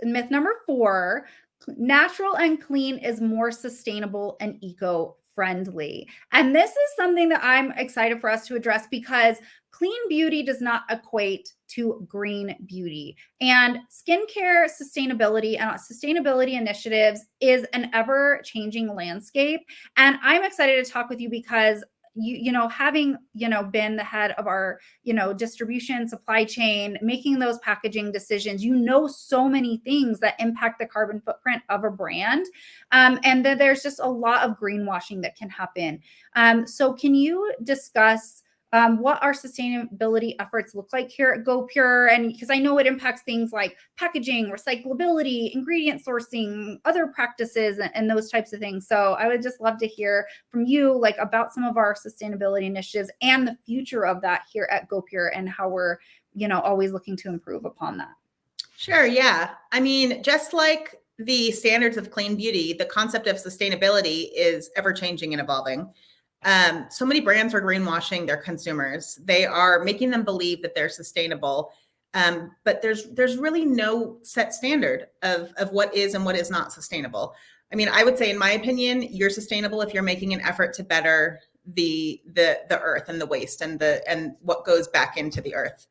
myth number 4, natural and clean is more sustainable and eco-friendly. And this is something that I'm excited for us to address because clean beauty does not equate to green beauty. And skincare sustainability and sustainability initiatives is an ever-changing landscape. And I'm excited to talk with you because having been the head of our distribution supply chain, making those packaging decisions, so many things that impact the carbon footprint of a brand, and then there's just a lot of greenwashing that can happen. So can you discuss what our sustainability efforts look like here at goPure? And because I know it impacts things like packaging, recyclability, ingredient sourcing, other practices, and those types of things. So I would just love to hear from you, like, about some of our sustainability initiatives and the future of that here at goPure and how we're, always looking to improve upon that. Sure. Yeah. I mean, just like the standards of clean beauty, the concept of sustainability is ever changing and evolving. So many brands are greenwashing their consumers. They are making them believe that they're sustainable. But there's really no set standard of what is and what is not sustainable. I mean, I would say, in my opinion, you're sustainable if you're making an effort to better the earth and the waste and what goes back into the earth.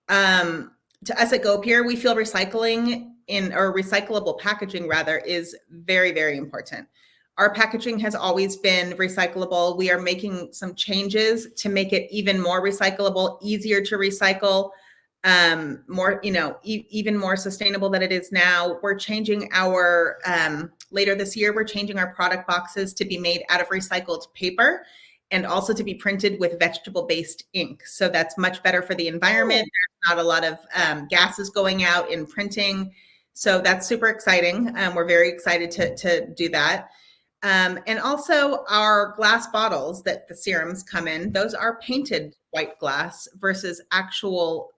To us at goPure, we feel recyclable packaging rather is very, very important. Our packaging has always been recyclable. We are making some changes to make it even more recyclable, easier to recycle, more, even more sustainable than it is now. We're changing our, later this year, we're changing our product boxes to be made out of recycled paper and also to be printed with vegetable-based ink. So that's much better for the environment. There's not a lot of gases going out in printing. So that's super exciting. We're very excited to do that. And also our glass bottles that the serums come in, those are painted white glass versus actual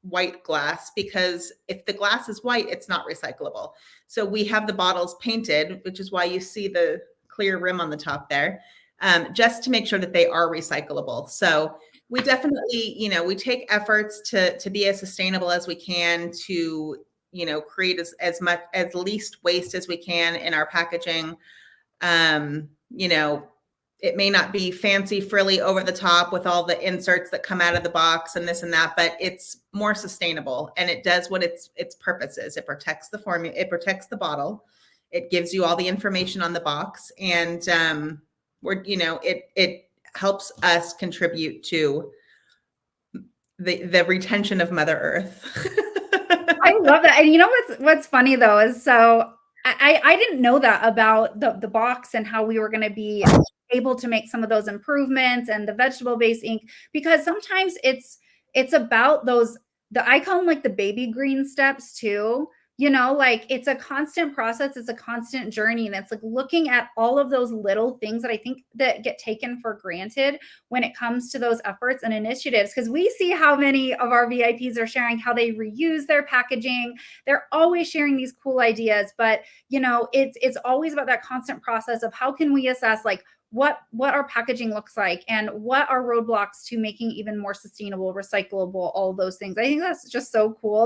white glass, because if the glass is white, it's not recyclable. So we have the bottles painted, which is why you see the clear rim on the top there, just to make sure that they are recyclable. So we definitely, we take efforts to be as sustainable as we can, to, create as least waste as we can in our packaging. It may not be fancy, frilly, over the top with all the inserts that come out of the box and this and that, but it's more sustainable and it does what its purpose is. It protects the formula, it protects the bottle, it gives you all the information on the box, and it helps us contribute to the retention of Mother Earth. I love that. And what's funny though is, so I didn't know that about the box and how we were going to be able to make some of those improvements and the vegetable-based ink, because sometimes it's about I call them like the baby green steps too. Like, it's a constant process, it's a constant journey, and it's like looking at all of those little things that I think that get taken for granted when it comes to those efforts and initiatives. Because we see how many of our VIPs are sharing how they reuse their packaging. They're always sharing these cool ideas, but it's always about that constant process of how can we assess, like, what our packaging looks like and what are roadblocks to making even more sustainable, recyclable, all those things. I think that's just so cool.